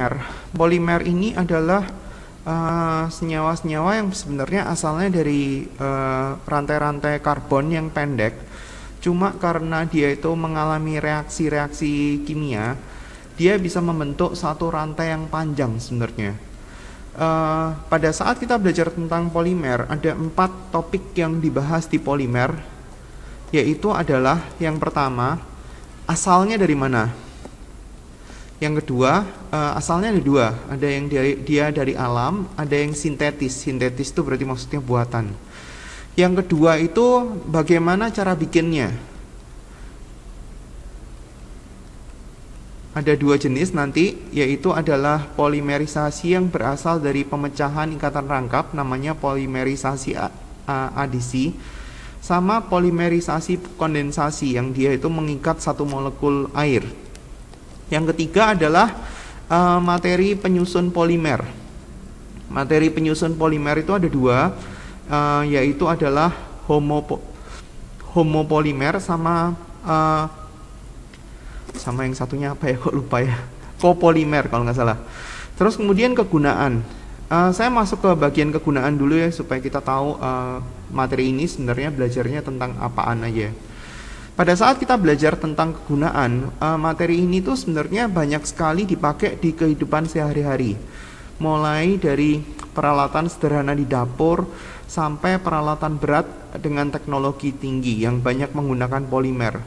polimer. Polimer ini adalah senyawa-senyawa yang sebenarnya asalnya dari rantai-rantai karbon yang pendek. Cuma karena dia itu mengalami reaksi-reaksi kimia, dia bisa membentuk satu rantai yang panjang sebenarnya. Pada saat kita belajar tentang polimer, ada 4 topik yang dibahas di polimer, yaitu adalah yang pertama, asalnya dari mana? Yang kedua, asalnya ada 2, ada yang dia dari alam, ada yang sintetis. Sintetis itu berarti maksudnya buatan. Yang kedua itu bagaimana cara bikinnya. Ada 2 jenis nanti, yaitu adalah polimerisasi yang berasal dari pemecahan ikatan rangkap, namanya polimerisasi adisi, sama polimerisasi kondensasi yang dia itu mengikat satu molekul air. Yang ketiga adalah materi penyusun polimer. Materi penyusun polimer itu ada 2, yaitu adalah homopolimer sama yang satunya apa ya, kok lupa ya, copolimer kalau nggak salah. Terus kemudian kegunaan. Saya masuk ke bagian kegunaan dulu ya, supaya kita tahu materi ini sebenarnya belajarnya tentang apaan aja. Pada saat kita belajar tentang kegunaan, materi ini tuh sebenarnya banyak sekali dipakai di kehidupan sehari-hari. Mulai dari peralatan sederhana di dapur sampai peralatan berat dengan teknologi tinggi yang banyak menggunakan polimer.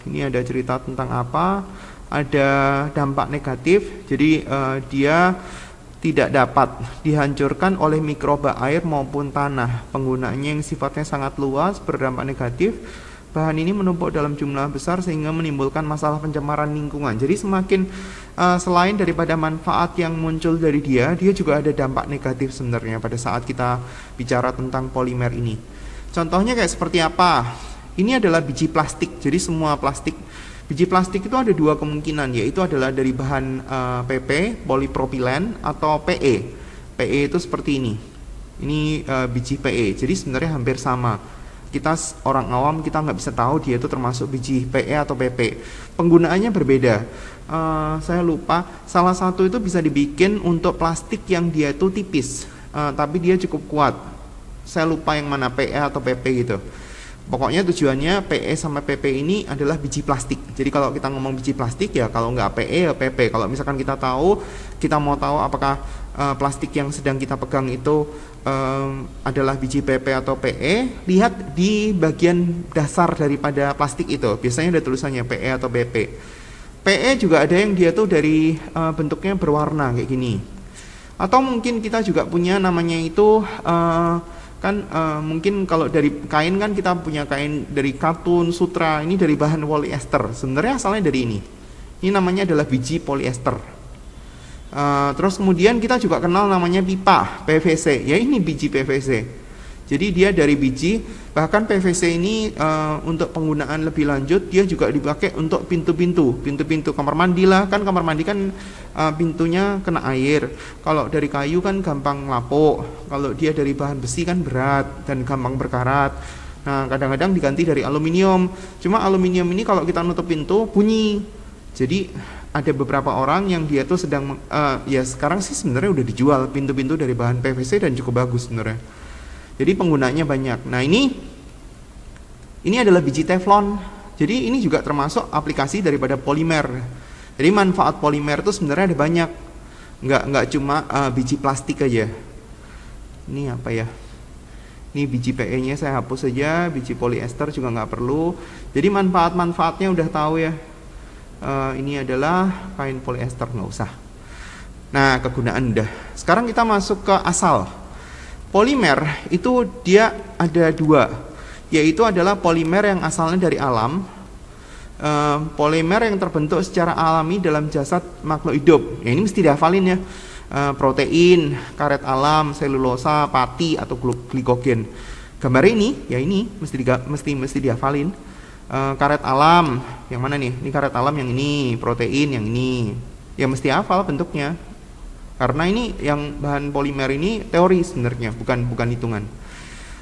Ini ada cerita tentang apa? Ada dampak negatif, jadi dia tidak dapat dihancurkan oleh mikroba air maupun tanah. Penggunaannya yang sifatnya sangat luas, berdampak negatif. Bahan ini menumpuk dalam jumlah besar sehingga menimbulkan masalah pencemaran lingkungan. Jadi semakin selain daripada manfaat yang muncul dari dia juga ada dampak negatif sebenarnya pada saat kita bicara tentang polimer ini. Contohnya kayak seperti apa? Ini adalah biji plastik. Jadi semua plastik, biji plastik itu ada 2 kemungkinan, yaitu adalah dari bahan PP, polipropilen, atau PE. PE itu seperti ini. Ini biji PE. Jadi sebenarnya hampir sama. Kita orang awam kita nggak bisa tahu dia itu termasuk biji PE atau PP. Penggunaannya berbeda. Saya lupa. Salah satu itu bisa dibikin untuk plastik yang dia itu tipis, tapi dia cukup kuat. Saya lupa yang mana, PE atau PP gitu. Pokoknya tujuannya PE sama PP ini adalah biji plastik. Jadi kalau kita ngomong biji plastik ya, kalau nggak PE ya PP. Kalau misalkan kita mau tahu apakah plastik yang sedang kita pegang itu adalah biji PP atau PE, lihat di bagian dasar daripada plastik itu. Biasanya ada tulisannya PE atau PP. PE juga ada yang dia tuh dari bentuknya berwarna kayak gini. Atau mungkin kita juga punya namanya itu mungkin kalau dari kain kan kita punya kain dari katun, sutra, ini dari bahan polyester. Sebenarnya asalnya dari ini. Ini namanya adalah biji polyester. Terus kemudian kita juga kenal namanya pipa, PVC. Ya ini biji PVC. Jadi dia dari biji, bahkan PVC ini untuk penggunaan lebih lanjut dia juga dipakai untuk pintu-pintu kamar mandi lah. Kan kamar mandi kan pintunya kena air. Kalau dari kayu kan gampang lapuk. Kalau dia dari bahan besi kan berat dan gampang berkarat. Nah, kadang-kadang diganti dari aluminium. Cuma aluminium ini kalau kita nutup pintu bunyi. Jadi ada beberapa orang yang dia tuh sedang ya sekarang sih sebenarnya udah dijual pintu-pintu dari bahan PVC dan cukup bagus sebenarnya. Jadi penggunaannya banyak. Nah ini adalah biji teflon. Jadi ini juga termasuk aplikasi daripada polimer. Jadi manfaat polimer itu sebenarnya ada banyak. Nggak cuma biji plastik aja. Ini apa ya? Ini biji PE-nya saya hapus saja. Biji polyester juga nggak perlu. Jadi manfaat-manfaatnya udah tahu ya. Ini adalah kain polyester, nggak usah. Nah kegunaan udah. Sekarang kita masuk ke asal. Polimer itu dia ada 2, yaitu adalah polimer yang asalnya dari alam, polimer yang terbentuk secara alami dalam jasad makhluk hidup. Ya, ini mesti dihafalin ya, protein, karet alam, selulosa, pati atau glikogen. Gambar ini, ya ini mesti dihafalin. Karet alam, yang mana nih? Ini karet alam yang ini, protein yang ini. Ya mesti hafal bentuknya. Karena ini yang bahan polimer ini teori sebenarnya, bukan hitungan.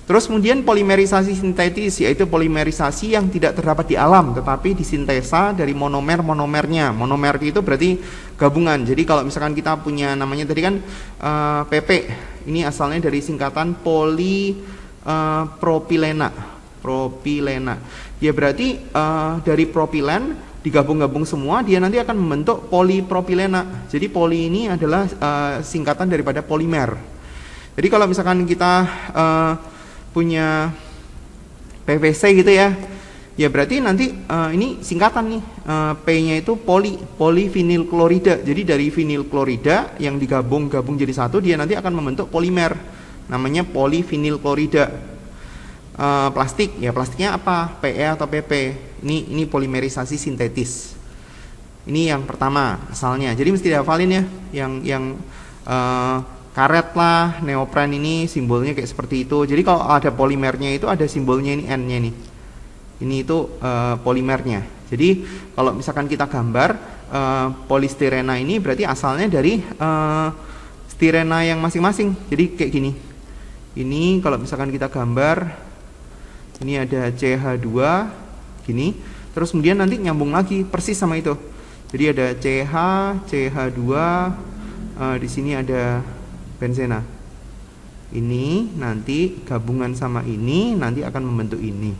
Terus kemudian polimerisasi sintetis, yaitu polimerisasi yang tidak terdapat di alam tetapi disintesa dari monomer-monomernya. Monomer itu berarti gabungan. Jadi kalau misalkan kita punya namanya tadi kan PP, ini asalnya dari singkatan polipropilena. Propilena. Ya berarti dari propilen digabung-gabung semua, dia nanti akan membentuk polipropilena. Jadi poli ini adalah singkatan daripada polimer. Jadi kalau misalkan kita punya PVC gitu ya, ya berarti nanti ini singkatan nih, P-nya itu polivinil klorida. Jadi dari vinil klorida yang digabung jadi satu, dia nanti akan membentuk polimer, namanya polivinil klorida. Plastik, ya plastiknya apa? PE atau PP. Ini polimerisasi sintetis. Ini yang pertama asalnya. Jadi mesti dihafalin ya, yang karet lah, neopren ini simbolnya kayak seperti itu. Jadi kalau ada polimernya itu ada simbolnya ini N-nya nih. Ini itu polimernya. Jadi kalau misalkan kita gambar polistirena ini berarti asalnya dari stirena yang masing-masing. Jadi kayak gini. Ini kalau misalkan kita gambar, ini ada CH2 gini. Terus kemudian nanti nyambung lagi persis sama itu. Jadi ada CH2, di sini ada benzena. Ini nanti gabungan sama ini nanti akan membentuk ini.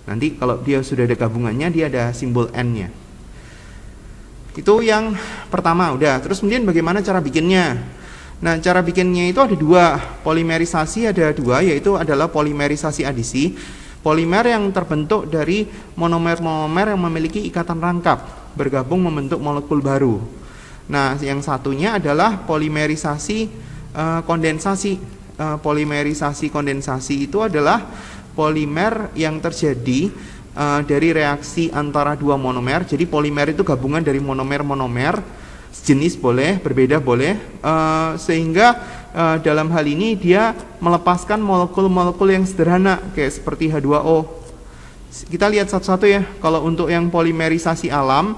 Nanti kalau dia sudah ada gabungannya, dia ada simbol N-nya. Itu yang pertama udah. Terus kemudian bagaimana cara bikinnya? Nah, cara bikinnya itu ada dua. Polimerisasi ada dua, yaitu adalah polimerisasi adisi. Polimer yang terbentuk dari monomer-monomer yang memiliki ikatan rangkap, bergabung membentuk molekul baru. Nah, yang satunya adalah polimerisasi kondensasi. Polimerisasi kondensasi itu adalah polimer yang terjadi dari reaksi antara dua monomer. Jadi polimer itu gabungan dari monomer-monomer, sejenis boleh, berbeda boleh, sehingga dalam hal ini dia melepaskan molekul-molekul yang sederhana kayak seperti H2O. Kita lihat satu-satu ya. Kalau untuk yang polimerisasi alam,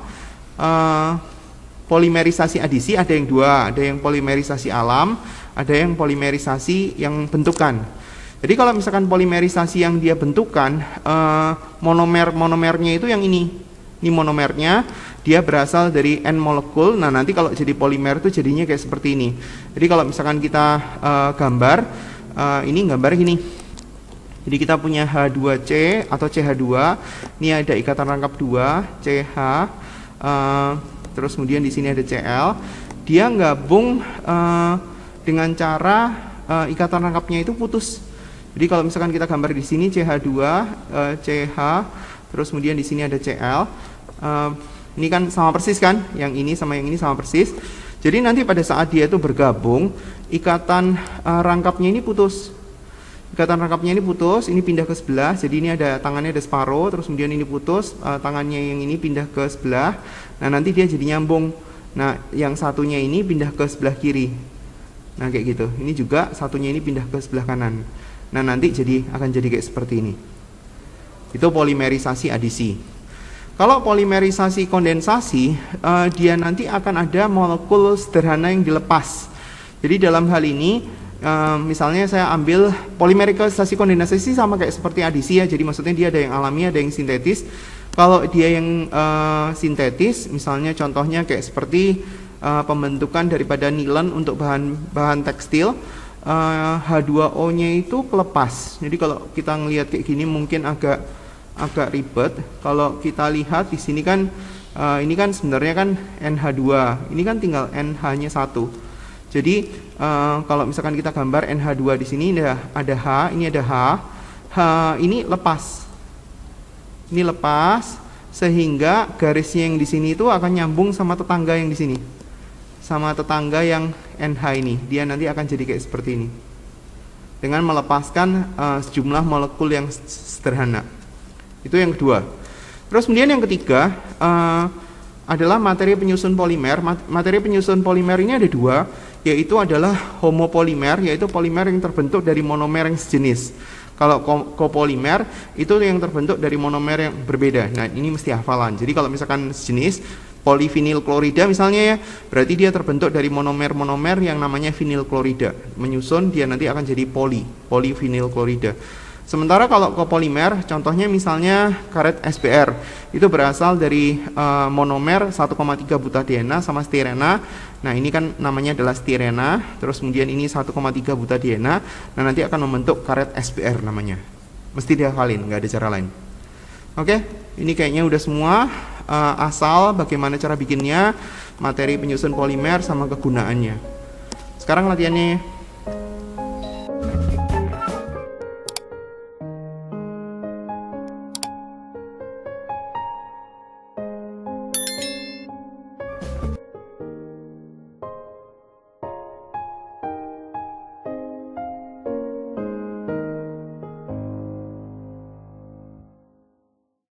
polimerisasi adisi ada yang dua, ada yang polimerisasi alam, ada yang polimerisasi yang bentukan. Jadi kalau misalkan polimerisasi yang dia bentukan, monomernya itu yang ini monomernya, dia berasal dari N molekul. Nah nanti kalau jadi polimer itu jadinya kayak seperti ini. Jadi kalau misalkan kita gambar, ini gambar gini. Jadi kita punya H2C atau CH2, ini ada ikatan rangkap 2, CH, terus kemudian di sini ada Cl. Dia gabung dengan cara ikatan rangkapnya itu putus. Jadi kalau misalkan kita gambar di sini CH2, CH, terus kemudian di sini ada Cl. Ini kan sama persis kan? Yang ini sama yang ini sama persis. Jadi nanti pada saat dia itu bergabung, ikatan rangkapnya ini putus. Ikatan rangkapnya ini putus, ini pindah ke sebelah. Jadi ini ada tangannya ada separuh, terus kemudian ini putus, tangannya yang ini pindah ke sebelah. Nah nanti dia jadi nyambung. Nah yang satunya ini pindah ke sebelah kiri. Nah kayak gitu. Ini juga satunya ini pindah ke sebelah kanan. Nah nanti akan jadi kayak seperti ini. Itu polimerisasi adisi. Kalau polimerisasi kondensasi, dia nanti akan ada molekul sederhana yang dilepas. Jadi dalam hal ini, misalnya saya ambil polimerisasi kondensasi sama kayak seperti adisi ya. Jadi maksudnya dia ada yang alami, ada yang sintetis. Kalau dia yang sintetis, misalnya contohnya kayak seperti pembentukan daripada nilon untuk bahan tekstil, H2O-nya itu kelepas. Jadi kalau kita ngelihat kayak gini mungkin agak ribet. Kalau kita lihat di sini kan ini kan sebenarnya kan NH2. Ini kan tinggal NH-nya 1. Jadi kalau misalkan kita gambar NH2 di sini ada H, ini ada H. H ini lepas. Ini lepas sehingga garisnya yang di sini itu akan nyambung sama tetangga yang di sini. Sama tetangga yang NH ini. Dia nanti akan jadi kayak seperti ini. Dengan melepaskan sejumlah molekul yang sederhana. Itu yang kedua. Terus kemudian yang ketiga adalah materi penyusun polimer. Materi penyusun polimer ini ada dua, yaitu adalah homopolimer, yaitu polimer yang terbentuk dari monomer yang sejenis. Kalau copolimer itu yang terbentuk dari monomer yang berbeda. Nah ini mesti hafalan. Jadi kalau misalkan sejenis, polivinil klorida misalnya ya, berarti dia terbentuk dari monomer-monomer yang namanya vinil klorida. Menyusun dia nanti akan jadi polivinil klorida. Sementara kalau kopolimer, contohnya misalnya karet SBR, itu berasal dari monomer 1,3 butadiena sama stirena. Nah ini kan namanya adalah stirena, terus kemudian ini 1,3 butadiena. Nah nanti akan membentuk karet SBR namanya. Mesti dihafalin, nggak ada cara lain. Oke, ini kayaknya udah semua. Asal bagaimana cara bikinnya, materi penyusun polimer sama kegunaannya. Sekarang latihannya.